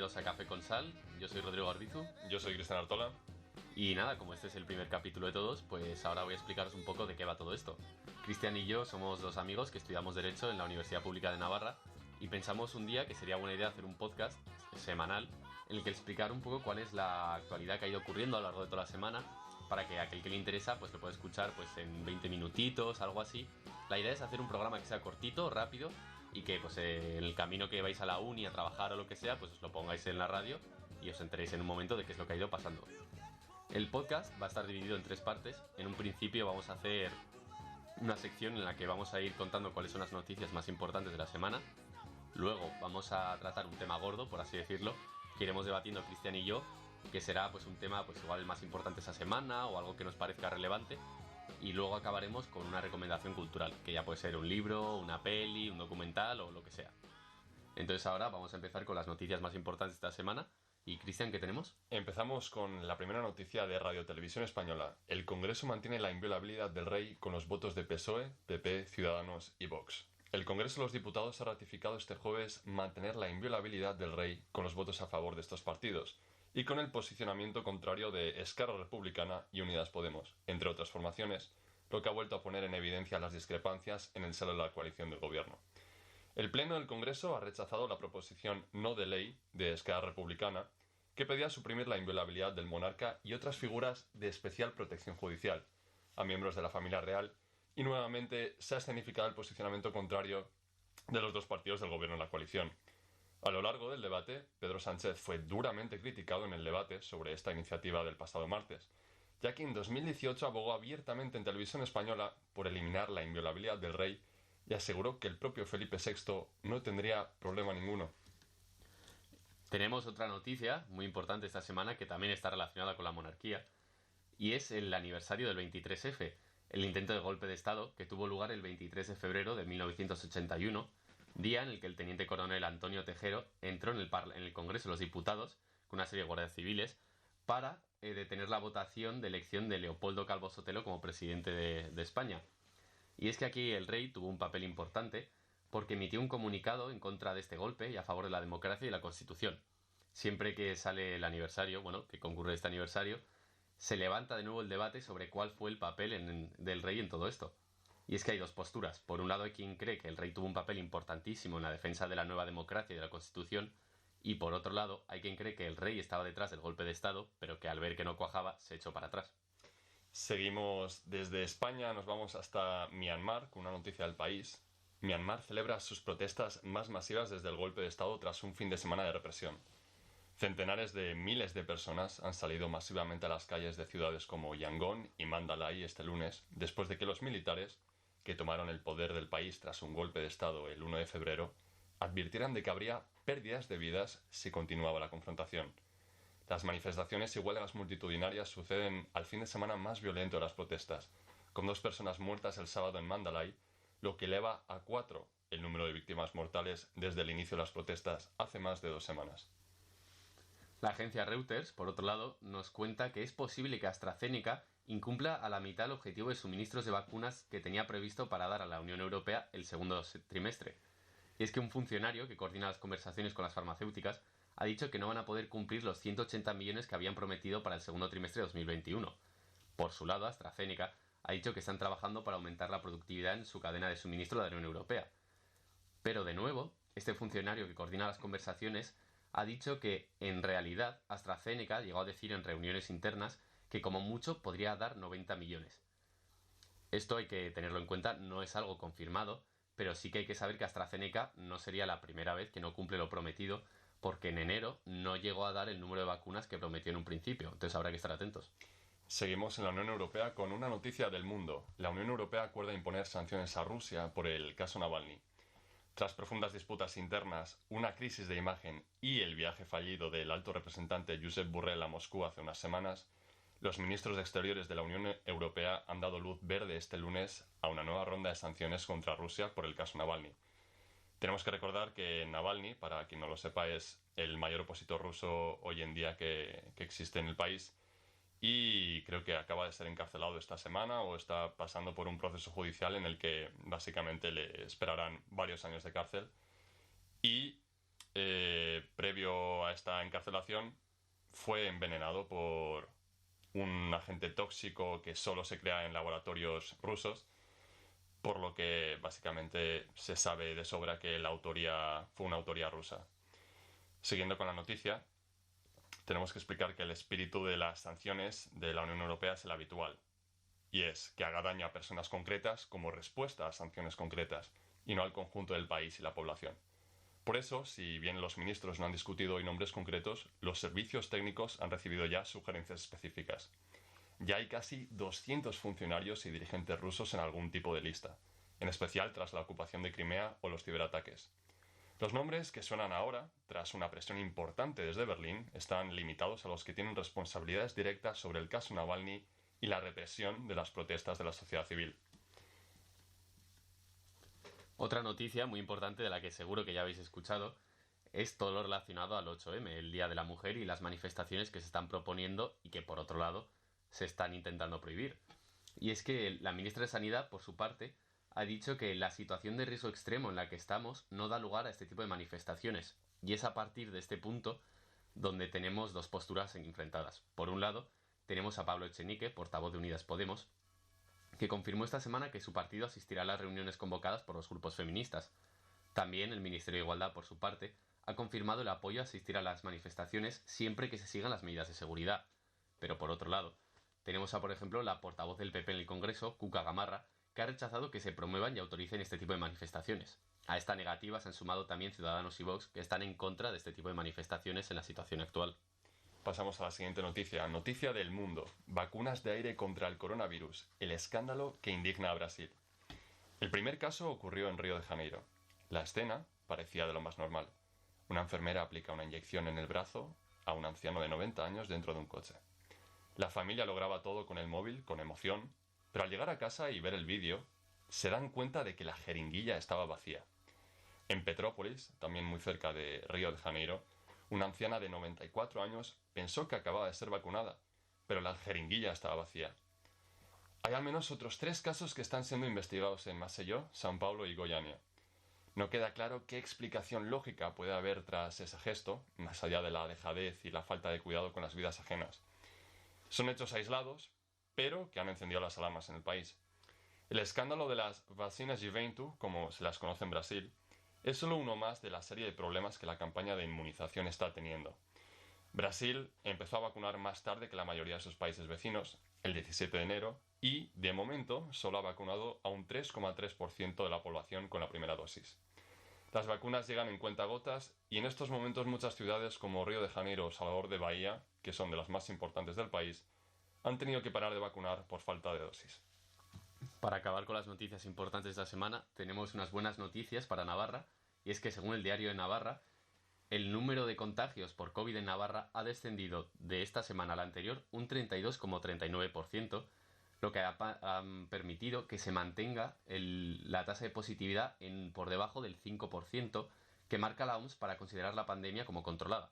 bienvenidos a Café con Sal. Yo soy Rodrigo Arbizu. Yo soy Cristian Artola. Y nada, como este es el primer capítulo de todos, pues ahora voy a explicaros un poco de qué va todo esto. Cristian y yo somos dos amigos que estudiamos Derecho en la Universidad Pública de Navarra y pensamos un día que sería buena idea hacer un podcast semanal en el que explicar un poco cuál es la actualidad que ha ido ocurriendo a lo largo de toda la semana para que aquel que le interesa pues lo pueda escuchar pues en 20 minutitos, algo así. La idea es hacer un programa que sea cortito, rápido y que pues en el camino que vais a la uni, a trabajar o lo que sea, pues os lo pongáis en la radio y os enteréis en un momento de qué es lo que ha ido pasando. El podcast va a estar dividido en 3 partes. En un principio vamos a hacer una sección en la que vamos a ir contando cuáles son las noticias más importantes de la semana. Luego vamos a tratar un tema gordo, por así decirlo, que iremos debatiendo Cristian y yo, que será pues un tema pues igual el más importante esa semana o algo que nos parezca relevante. Y luego acabaremos con una recomendación cultural, que ya puede ser un libro, una peli, un documental o lo que sea. Entonces ahora vamos a empezar con las noticias más importantes de esta semana. ¿Y Cristian, qué tenemos? Empezamos con la primera noticia de Radio Televisión Española. El Congreso mantiene la inviolabilidad del rey con los votos de PSOE, PP, Ciudadanos y Vox. El Congreso de los Diputados ha ratificado este jueves mantener la inviolabilidad del rey con los votos a favor de estos partidos y con el posicionamiento contrario de Esquerra Republicana y Unidas Podemos, entre otras formaciones, lo que ha vuelto a poner en evidencia las discrepancias en el seno de la coalición del gobierno. El Pleno del Congreso ha rechazado la proposición no de ley de Esquerra Republicana que pedía suprimir la inviolabilidad del monarca y otras figuras de especial protección judicial a miembros de la familia real y nuevamente se ha escenificado el posicionamiento contrario de los dos partidos del gobierno en la coalición. A lo largo del debate, Pedro Sánchez fue duramente criticado en el debate sobre esta iniciativa del pasado martes, ya que en 2018 abogó abiertamente en Televisión Española por eliminar la inviolabilidad del rey y aseguró que el propio Felipe VI no tendría problema ninguno. Tenemos otra noticia muy importante esta semana que también está relacionada con la monarquía y es el aniversario del 23F, el intento de golpe de Estado que tuvo lugar el 23 de febrero de 1981, día en el que el teniente coronel Antonio Tejero entró en el Congreso de los Diputados con una serie de guardias civiles para detener la votación de elección de Leopoldo Calvo Sotelo como presidente de España. Y es que aquí el rey tuvo un papel importante porque emitió un comunicado en contra de este golpe y a favor de la democracia y la Constitución. Siempre que sale el aniversario, que concurre este aniversario, se levanta de nuevo el debate sobre cuál fue el papel del rey en todo esto. Y es que hay dos posturas. Por un lado hay quien cree que el rey tuvo un papel importantísimo en la defensa de la nueva democracia y de la Constitución, y por otro lado hay quien cree que el rey estaba detrás del golpe de Estado, pero que al ver que no cuajaba se echó para atrás. Seguimos desde España, nos vamos hasta Myanmar con una noticia del país. Myanmar celebra sus protestas más masivas desde el golpe de Estado tras un fin de semana de represión. Centenares de miles de personas han salido masivamente a las calles de ciudades como Yangon y Mandalay este lunes, después de que los militares, que tomaron el poder del país tras un golpe de Estado el 1 de febrero, advirtieran de que habría pérdidas de vidas si continuaba la confrontación. Las manifestaciones y huelgas multitudinarias suceden al fin de semana más violento de las protestas, con 2 personas muertas el sábado en Mandalay, lo que eleva a 4 el número de víctimas mortales desde el inicio de las protestas hace más de 2 semanas. La agencia Reuters, por otro lado, nos cuenta que es posible que AstraZeneca incumpla a la mitad el objetivo de suministros de vacunas que tenía previsto para dar a la Unión Europea el segundo trimestre. Y es que un funcionario que coordina las conversaciones con las farmacéuticas ha dicho que no van a poder cumplir los 180 millones que habían prometido para el segundo trimestre de 2021. Por su lado, AstraZeneca ha dicho que están trabajando para aumentar la productividad en su cadena de suministro de la Unión Europea. Pero de nuevo, este funcionario que coordina las conversaciones ha dicho que, en realidad, AstraZeneca llegó a decir en reuniones internas que como mucho podría dar 90 millones. Esto hay que tenerlo en cuenta, no es algo confirmado, pero sí que hay que saber que AstraZeneca no sería la primera vez que no cumple lo prometido, porque en enero no llegó a dar el número de vacunas que prometió en un principio, entonces habrá que estar atentos. Seguimos en la Unión Europea con una noticia del mundo. La Unión Europea acuerda imponer sanciones a Rusia por el caso Navalny. Tras profundas disputas internas, una crisis de imagen y el viaje fallido del alto representante Josep Borrell a Moscú hace unas semanas, los ministros de Exteriores de la Unión Europea han dado luz verde este lunes a una nueva ronda de sanciones contra Rusia por el caso Navalny. Tenemos que recordar que Navalny, para quien no lo sepa, es el mayor opositor ruso hoy en día que existe en el país y creo que acaba de ser encarcelado esta semana o está pasando por un proceso judicial en el que básicamente le esperarán varios años de cárcel y previo a esta encarcelación, fue envenenado por un agente tóxico que solo se crea en laboratorios rusos, por lo que básicamente se sabe de sobra que la autoría fue una autoría rusa. Siguiendo con la noticia, tenemos que explicar que el espíritu de las sanciones de la Unión Europea es el habitual, y es que haga daño a personas concretas como respuesta a sanciones concretas, y no al conjunto del país y la población. Por eso, si bien los ministros no han discutido hoy nombres concretos, los servicios técnicos han recibido ya sugerencias específicas. Ya hay casi 200 funcionarios y dirigentes rusos en algún tipo de lista, en especial tras la ocupación de Crimea o los ciberataques. Los nombres que suenan ahora, tras una presión importante desde Berlín, están limitados a los que tienen responsabilidades directas sobre el caso Navalny y la represión de las protestas de la sociedad civil. Otra noticia muy importante de la que seguro que ya habéis escuchado es todo lo relacionado al 8M, el Día de la Mujer, y las manifestaciones que se están proponiendo y que, por otro lado, se están intentando prohibir. Y es que la ministra de Sanidad, por su parte, ha dicho que la situación de riesgo extremo en la que estamos no da lugar a este tipo de manifestaciones. Y es a partir de este punto donde tenemos dos posturas enfrentadas. Por un lado, tenemos a Pablo Echenique, portavoz de Unidas Podemos, que confirmó esta semana que su partido asistirá a las reuniones convocadas por los grupos feministas. También el Ministerio de Igualdad, por su parte, ha confirmado el apoyo a asistir a las manifestaciones siempre que se sigan las medidas de seguridad. Pero por otro lado, tenemos a, por ejemplo, la portavoz del PP en el Congreso, Cuca Gamarra, que ha rechazado que se promuevan y autoricen este tipo de manifestaciones. A esta negativa se han sumado también Ciudadanos y Vox, que están en contra de este tipo de manifestaciones en la situación actual. Pasamos a la siguiente noticia. Noticia del mundo. Vacunas de aire contra el coronavirus. El escándalo que indigna a Brasil. El primer caso ocurrió en Río de Janeiro. La escena parecía de lo más normal. Una enfermera aplica una inyección en el brazo a un anciano de 90 años dentro de un coche. La familia lo graba todo con el móvil, con emoción, pero al llegar a casa y ver el vídeo, se dan cuenta de que la jeringuilla estaba vacía. En Petrópolis, también muy cerca de Río de Janeiro, una anciana de 94 años pensó que acababa de ser vacunada, pero la jeringuilla estaba vacía. Hay al menos otros 3 casos que están siendo investigados en Maceió, São Paulo y Goiânia. No queda claro qué explicación lógica puede haber tras ese gesto, más allá de la dejadez y la falta de cuidado con las vidas ajenas. Son hechos aislados, pero que han encendido las alarmas en el país. El escándalo de las vacinas Juventus, como se las conoce en Brasil, es solo uno más de la serie de problemas que la campaña de inmunización está teniendo. Brasil empezó a vacunar más tarde que la mayoría de sus países vecinos, el 17 de enero, y, de momento, solo ha vacunado a un 3,3% de la población con la primera dosis. Las vacunas llegan en cuentagotas y en estos momentos muchas ciudades como Río de Janeiro o Salvador de Bahía, que son de las más importantes del país, han tenido que parar de vacunar por falta de dosis. Para acabar con las noticias importantes de la semana, tenemos unas buenas noticias para Navarra, y es que según el diario de Navarra, el número de contagios por COVID en Navarra ha descendido de esta semana a la anterior un 32,39%, lo que ha permitido que se mantenga la tasa de positividad por debajo del 5% que marca la OMS para considerar la pandemia como controlada.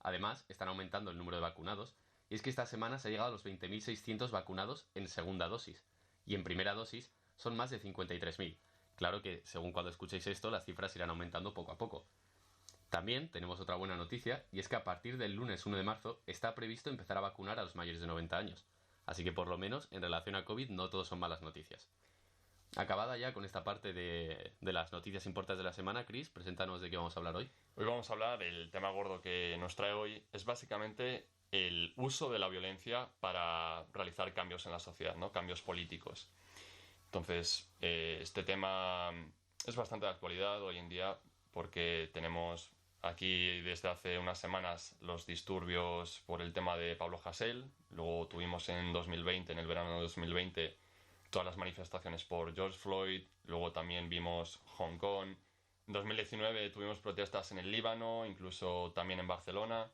Además, están aumentando el número de vacunados, y es que esta semana se ha llegado a los 20.600 vacunados en segunda dosis, y en primera dosis son más de 53.000. Claro que, según cuando escuchéis esto, las cifras irán aumentando poco a poco. También tenemos otra buena noticia, y es que a partir del lunes 1 de marzo está previsto empezar a vacunar a los mayores de 90 años. Así que por lo menos en relación a COVID no todos son malas noticias. Acabada ya con esta parte de las noticias importantes de la semana, Chris, preséntanos de qué vamos a hablar hoy. Hoy vamos a hablar, el tema gordo que nos trae hoy es básicamente el uso de la violencia para realizar cambios en la sociedad, ¿no? Cambios políticos. Entonces, este tema es bastante de actualidad hoy en día porque tenemos aquí desde hace unas semanas los disturbios por el tema de Pablo Hasél, luego tuvimos en 2020, en el verano de 2020, todas las manifestaciones por George Floyd, luego también vimos Hong Kong, en 2019 tuvimos protestas en el Líbano, incluso también en Barcelona.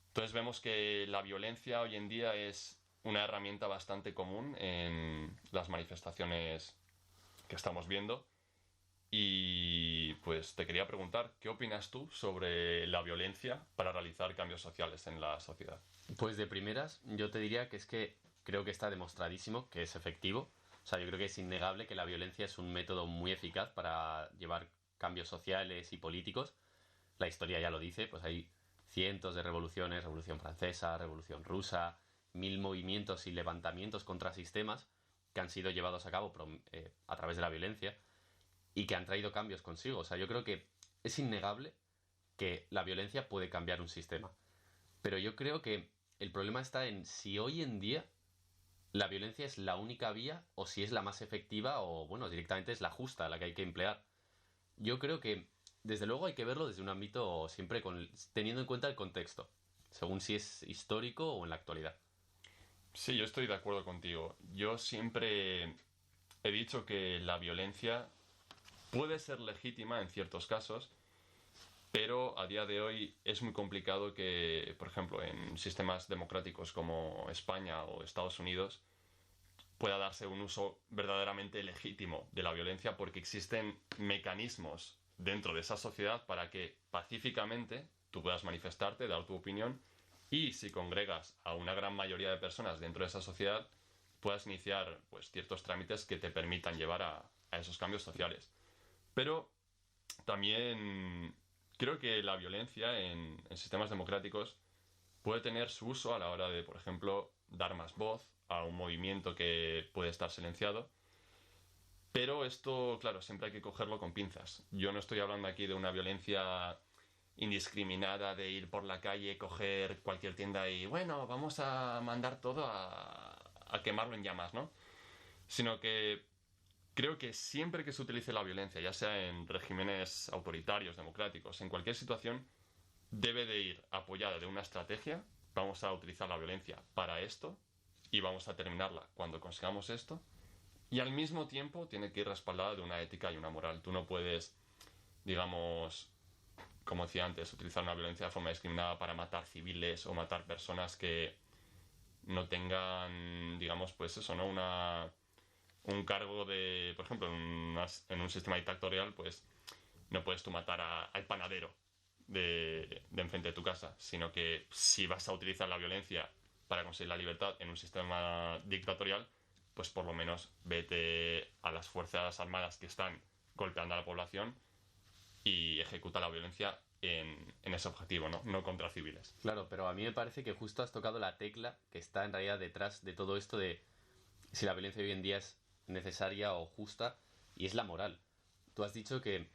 Entonces vemos que la violencia hoy en día es una herramienta bastante común en las manifestaciones que estamos viendo. Y pues te quería preguntar, ¿qué opinas tú sobre la violencia para realizar cambios sociales en la sociedad? Pues de primeras, yo te diría que es que creo que está demostradísimo que es efectivo. O sea, yo creo que es innegable que la violencia es un método muy eficaz para llevar cambios sociales y políticos. la historia ya lo dice, pues hay cientos de revoluciones, Revolución Francesa, Revolución Rusa, mil movimientos y levantamientos contra sistemas que han sido llevados a cabo a través de la violencia y que han traído cambios consigo. O sea, yo creo que es innegable que la violencia puede cambiar un sistema. Pero yo creo que el problema está en si hoy en día la violencia es la única vía o si es la más efectiva o, bueno, directamente es la justa, la que hay que emplear. Yo creo que, desde luego, hay que verlo desde un ámbito siempre teniendo en cuenta el contexto, según si es histórico o en la actualidad. Sí, yo estoy de acuerdo contigo. Yo siempre he dicho que la violencia puede ser legítima en ciertos casos, pero a día de hoy es muy complicado que, por ejemplo, en sistemas democráticos como España o Estados Unidos, pueda darse un uso verdaderamente legítimo de la violencia porque existen mecanismos dentro de esa sociedad para que pacíficamente tú puedas manifestarte, dar tu opinión y si congregas a una gran mayoría de personas dentro de esa sociedad puedas iniciar pues ciertos trámites que te permitan llevar a esos cambios sociales. Pero también creo que la violencia en sistemas democráticos puede tener su uso a la hora de, por ejemplo, dar más voz a un movimiento que puede estar silenciado. Pero esto, claro, siempre hay que cogerlo con pinzas. Yo no estoy hablando aquí de una violencia indiscriminada de ir por la calle, coger cualquier tienda y, bueno, vamos a mandar todo a quemarlo en llamas, ¿no? Sino que creo que siempre que se utilice la violencia, ya sea en regímenes autoritarios, democráticos, en cualquier situación, debe de ir apoyada de una estrategia. Vamos a utilizar la violencia para esto y vamos a terminarla cuando consigamos esto. Y al mismo tiempo tiene que ir respaldada de una ética y una moral. Tú no puedes, digamos, como decía antes, utilizar una violencia de forma discriminada para matar civiles o matar personas que no tengan, digamos, pues eso, ¿no? Un cargo de, por ejemplo, en un sistema dictatorial, pues no puedes tú matar al panadero de enfrente de tu casa, sino que si vas a utilizar la violencia para conseguir la libertad en un sistema dictatorial, pues por lo menos vete a las fuerzas armadas que están golpeando a la población y ejecuta la violencia en ese objetivo, ¿no? No contra civiles. Claro, pero a mí me parece que justo has tocado la tecla que está en realidad detrás de todo esto de si la violencia hoy en día es necesaria o justa, y es la moral. Tú has dicho que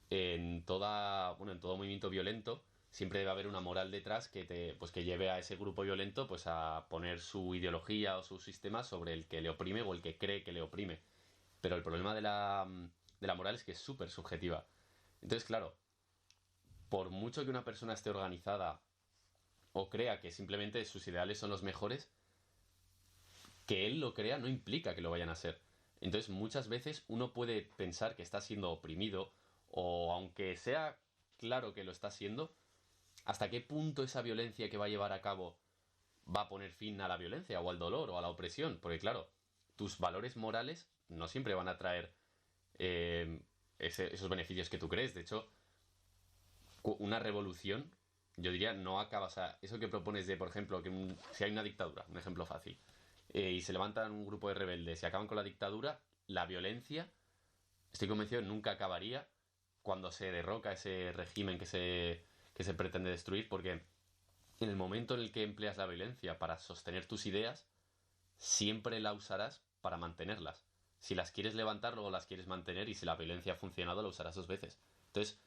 en todo movimiento violento siempre debe haber una moral detrás pues que lleve a ese grupo violento pues a poner su ideología o su sistema sobre el que le oprime o el que cree que le oprime. Pero el problema de la moral es que es súper subjetiva. Entonces, claro, por mucho que una persona esté organizada o crea que simplemente sus ideales son los mejores, que él lo crea no implica que lo vayan a ser. Entonces, muchas veces uno puede pensar que está siendo oprimido o aunque sea claro que lo está siendo, ¿hasta qué punto esa violencia que va a llevar a cabo va a poner fin a la violencia o al dolor o a la opresión? Porque claro, tus valores morales no siempre van a traer eh, esos beneficios que tú crees. De hecho, una revolución, yo diría, no acaba. O sea, eso que propones de, por ejemplo, si hay una dictadura, un ejemplo fácil, y se levantan un grupo de rebeldes y acaban con la dictadura, la violencia, estoy convencido, nunca acabaría cuando se derroca ese régimen que se pretende destruir, porque en el momento en el que empleas la violencia para sostener tus ideas, siempre la usarás para mantenerlas. Si las quieres levantar, luego las quieres mantener y si la violencia ha funcionado, la usarás dos veces. Entonces,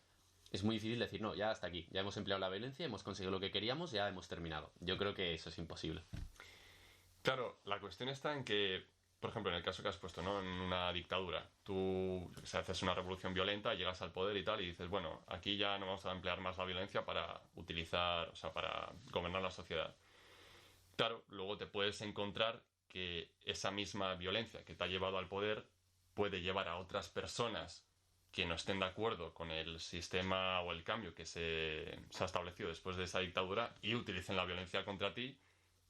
es muy difícil decir, no, ya hasta aquí, ya hemos empleado la violencia, hemos conseguido lo que queríamos, ya hemos terminado. Yo creo que eso es imposible. Claro, la cuestión está en que, por ejemplo, en el caso que has puesto, ¿no? En una dictadura, tú yo qué sé, haces una revolución violenta, llegas al poder y tal, y dices, bueno, aquí ya no vamos a emplear más la violencia para utilizar, o sea, para gobernar la sociedad. Claro, luego te puedes encontrar que esa misma violencia que te ha llevado al poder puede llevar a otras personas que no estén de acuerdo con el sistema o el cambio que se ha establecido después de esa dictadura y utilicen la violencia contra ti,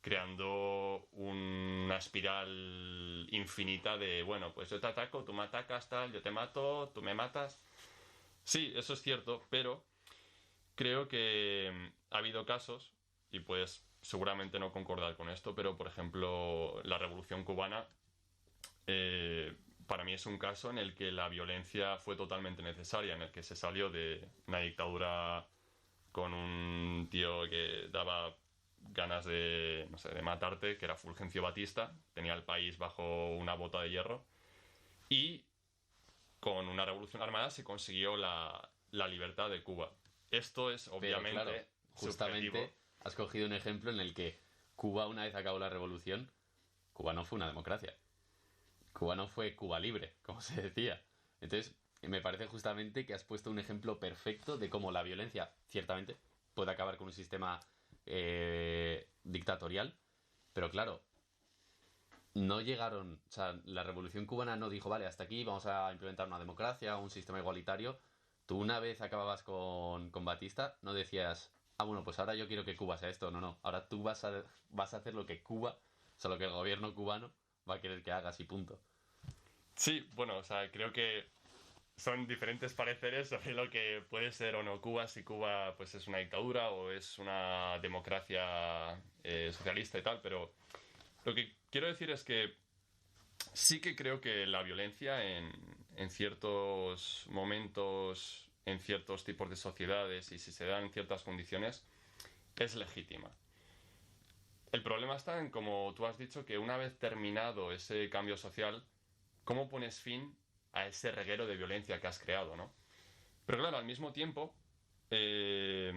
creando una espiral infinita de, bueno, pues yo te ataco, tú me atacas, tal, yo te mato, tú me matas. Sí, eso es cierto, pero creo que ha habido casos, y puedes seguramente no concordar con esto, pero por ejemplo la Revolución Cubana para mí es un caso en el que la violencia fue totalmente necesaria, en el que se salió de una dictadura con un tío que daba ganas de, no sé, de matarte, que era Fulgencio Batista, tenía el país bajo una bota de hierro, y con una revolución armada se consiguió la libertad de Cuba. Esto es Pero claro, obviamente subjetivo. justamente has cogido un ejemplo en el que Cuba, una vez acabó la revolución, Cuba no fue una democracia. Cuba no fue Cuba libre, como se decía. Entonces, me parece justamente que has puesto un ejemplo perfecto de cómo la violencia, ciertamente, puede acabar con un sistema dictatorial, pero claro, no llegaron, o sea, la revolución cubana no dijo, vale, hasta aquí vamos a implementar una democracia, un sistema igualitario. Tú una vez acababas con Batista, no decías, ah, bueno, pues ahora yo quiero que Cuba sea esto. No, no, ahora tú vas a hacer lo que Cuba, o sea, lo que el gobierno cubano va a querer que hagas y punto. Sí, bueno, o sea, creo que son diferentes pareceres sobre lo que puede ser o no Cuba, si Cuba pues es una dictadura o es una democracia socialista y tal, pero lo que quiero decir es que sí que creo que la violencia en ciertos momentos, en ciertos tipos de sociedades y si se dan en ciertas condiciones, es legítima. El problema está en, como tú has dicho, que una vez terminado ese cambio social, ¿cómo pones fin a ese reguero de violencia que has creado, ¿no? Pero claro, al mismo tiempo, te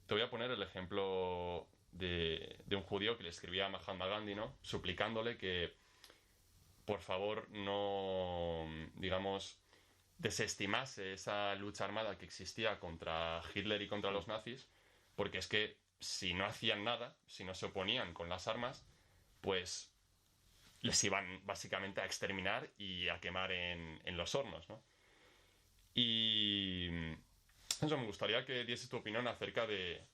voy a poner el ejemplo de un judío que le escribía a Mahatma Gandhi, ¿no? Suplicándole que, por favor, no, digamos, desestimase esa lucha armada que existía contra Hitler y contra los nazis, porque es que si no hacían nada, si no se oponían con las armas, pues les iban básicamente a exterminar y a quemar en los hornos, ¿no? Y eso, me gustaría que diese tu opinión acerca de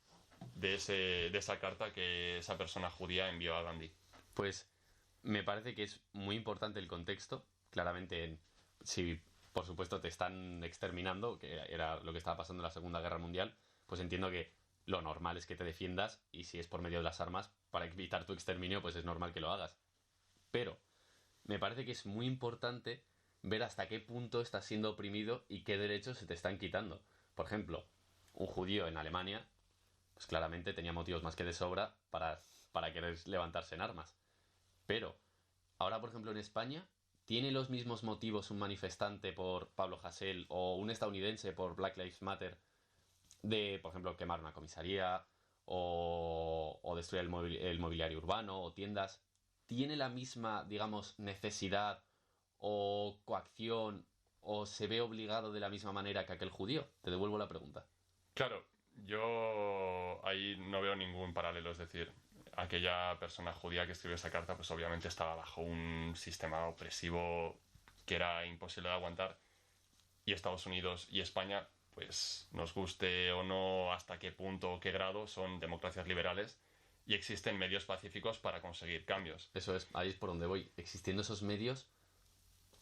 esa carta que esa persona judía envió a Gandhi. Pues me parece que es muy importante el contexto. Claramente, si por supuesto te están exterminando, que era lo que estaba pasando en la Segunda Guerra Mundial, pues entiendo que lo normal es que te defiendas y si es por medio de las armas, para evitar tu exterminio, pues es normal que lo hagas. Pero me parece que es muy importante ver hasta qué punto estás siendo oprimido y qué derechos se te están quitando. Por ejemplo, un judío en Alemania, pues claramente tenía motivos más que de sobra para querer levantarse en armas. Pero ahora, por ejemplo, en España, ¿tiene los mismos motivos un manifestante por Pablo Hasél o un estadounidense por Black Lives Matter de, por ejemplo, quemar una comisaría o destruir el mobiliario urbano o tiendas? ¿Tiene la misma, digamos, necesidad o coacción o se ve obligado de la misma manera que aquel judío? Te devuelvo la pregunta. Claro, yo ahí no veo ningún paralelo, es decir, aquella persona judía que escribió esa carta, pues obviamente estaba bajo un sistema opresivo que era imposible de aguantar, y Estados Unidos y España, pues nos guste o no hasta qué punto o qué grado, son democracias liberales y existen medios pacíficos para conseguir cambios. Eso es, ahí es por donde voy. Existiendo esos medios,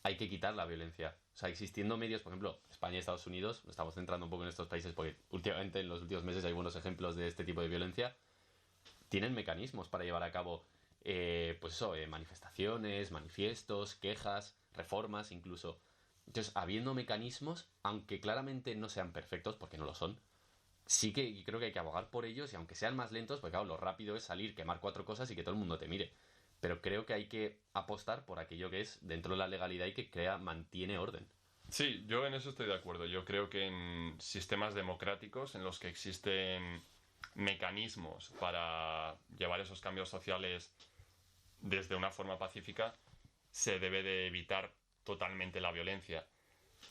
hay que quitar la violencia. O sea, existiendo medios, por ejemplo, España y Estados Unidos, nos estamos centrando un poco en estos países porque últimamente en los últimos meses hay buenos ejemplos de este tipo de violencia, tienen mecanismos para llevar a cabo, pues eso, manifestaciones, manifiestos, quejas, reformas incluso. Entonces, habiendo mecanismos, aunque claramente no sean perfectos, porque no lo son, sí que creo que hay que abogar por ellos y aunque sean más lentos, porque claro, lo rápido es salir, quemar cuatro cosas y que todo el mundo te mire. Pero creo que hay que apostar por aquello que es dentro de la legalidad y que mantiene orden. Sí, yo en eso estoy de acuerdo. Yo creo que en sistemas democráticos en los que existen mecanismos para llevar esos cambios sociales desde una forma pacífica, se debe de evitar totalmente la violencia.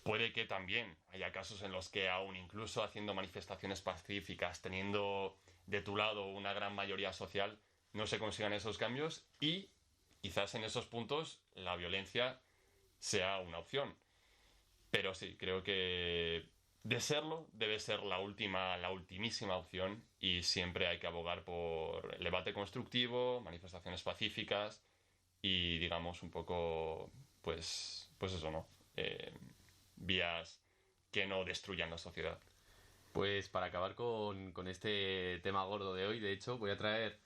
Puede que también haya casos en los que aún incluso haciendo manifestaciones pacíficas, teniendo de tu lado una gran mayoría social, no se consigan esos cambios y quizás en esos puntos la violencia sea una opción. Pero sí, creo que de serlo debe ser la última, la ultimísima opción y siempre hay que abogar por el debate constructivo, manifestaciones pacíficas y digamos un poco, pues eso, ¿no? Vías que no destruyan la sociedad. Pues para acabar con este tema gordo de hoy, de hecho, voy a traer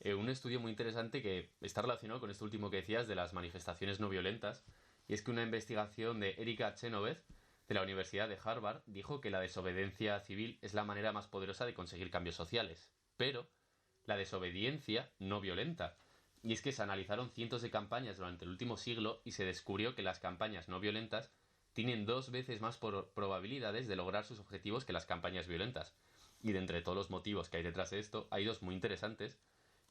un estudio muy interesante que está relacionado con esto último que decías de las manifestaciones no violentas. Y es que una investigación de Erika Chenoweth de la Universidad de Harvard dijo que la desobediencia civil es la manera más poderosa de conseguir cambios sociales, pero la desobediencia no violenta. Y es que se analizaron cientos de campañas durante el último siglo y se descubrió que las campañas no violentas tienen 2 veces más probabilidades de lograr sus objetivos que las campañas violentas. Y de entre todos los motivos que hay detrás de esto, hay 2 muy interesantes,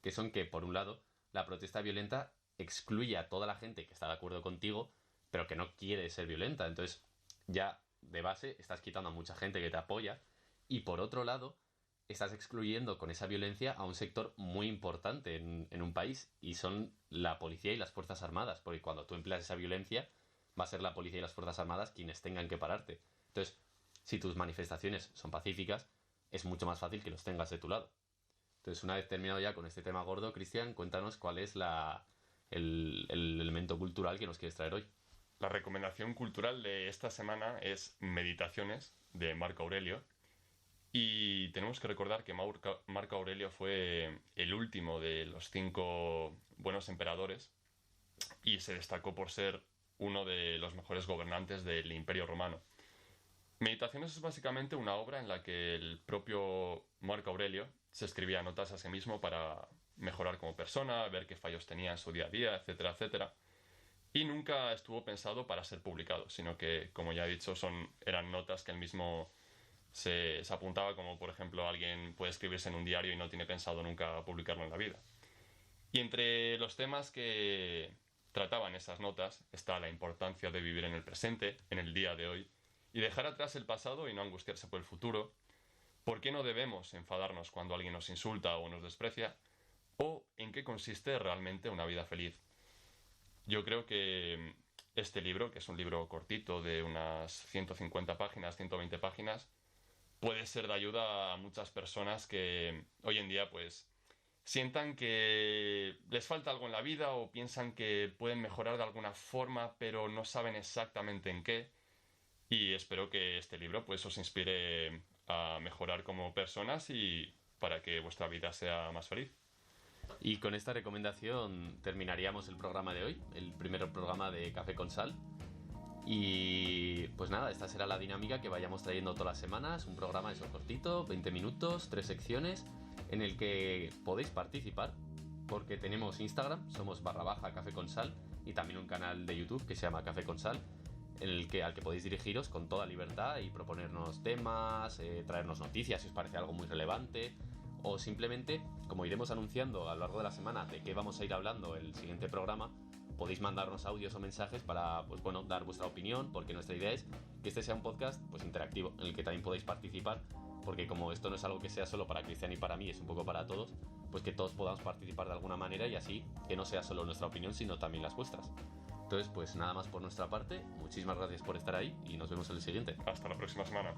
que son que, por un lado, la protesta violenta excluye a toda la gente que está de acuerdo contigo, pero que no quiere ser violenta. Entonces, ya de base estás quitando a mucha gente que te apoya. Y por otro lado, estás excluyendo con esa violencia a un sector muy importante en un país, y son la policía y las fuerzas armadas, porque cuando tú empleas esa violencia va a ser la policía y las fuerzas armadas quienes tengan que pararte. Entonces, si tus manifestaciones son pacíficas, es mucho más fácil que los tengas de tu lado. Entonces, una vez terminado ya con este tema gordo, Cristian, cuéntanos cuál es el elemento cultural que nos quieres traer hoy. La recomendación cultural de esta semana es Meditaciones, de Marco Aurelio. Y tenemos que recordar que Marco Aurelio fue el último de los 5 buenos emperadores y se destacó por ser uno de los mejores gobernantes del Imperio Romano. Meditaciones es básicamente una obra en la que el propio Marco Aurelio se escribía notas a sí mismo para mejorar como persona, ver qué fallos tenía en su día a día, etcétera, etcétera. Y nunca estuvo pensado para ser publicado, sino que, como ya he dicho, eran notas que él mismo se apuntaba, como por ejemplo alguien puede escribirse en un diario y no tiene pensado nunca publicarlo en la vida. Y entre los temas que trataban esas notas está la importancia de vivir en el presente, en el día de hoy, y dejar atrás el pasado y no angustiarse por el futuro. ¿Por qué no debemos enfadarnos cuando alguien nos insulta o nos desprecia? ¿O en qué consiste realmente una vida feliz? Yo creo que este libro, que es un libro cortito de unas 150 páginas, 120 páginas, puede ser de ayuda a muchas personas que hoy en día pues sientan que les falta algo en la vida o piensan que pueden mejorar de alguna forma pero no saben exactamente en qué. Y espero que este libro pues os inspire a mejorar como personas y para que vuestra vida sea más feliz. Y con esta recomendación terminaríamos el programa de hoy, el primer programa de Café con Sal. Y pues nada, esta será la dinámica que vayamos trayendo todas las semanas, un programa eso cortito, 20 minutos, 3 secciones, en el que podéis participar, porque tenemos Instagram, somos /Café con Sal, y también un canal de YouTube que se llama Café con Sal, al que podéis dirigiros con toda libertad y proponernos temas, traernos noticias si os parece algo muy relevante, o simplemente, como iremos anunciando a lo largo de la semana de qué vamos a ir hablando el siguiente programa, podéis mandarnos audios o mensajes para pues bueno, dar vuestra opinión, porque nuestra idea es que este sea un podcast pues interactivo, en el que también podéis participar, porque como esto no es algo que sea solo para Cristian y para mí, es un poco para todos, pues que todos podamos participar de alguna manera y así que no sea solo nuestra opinión, sino también las vuestras. Entonces, pues nada más por nuestra parte, muchísimas gracias por estar ahí y nos vemos en el siguiente. Hasta la próxima semana.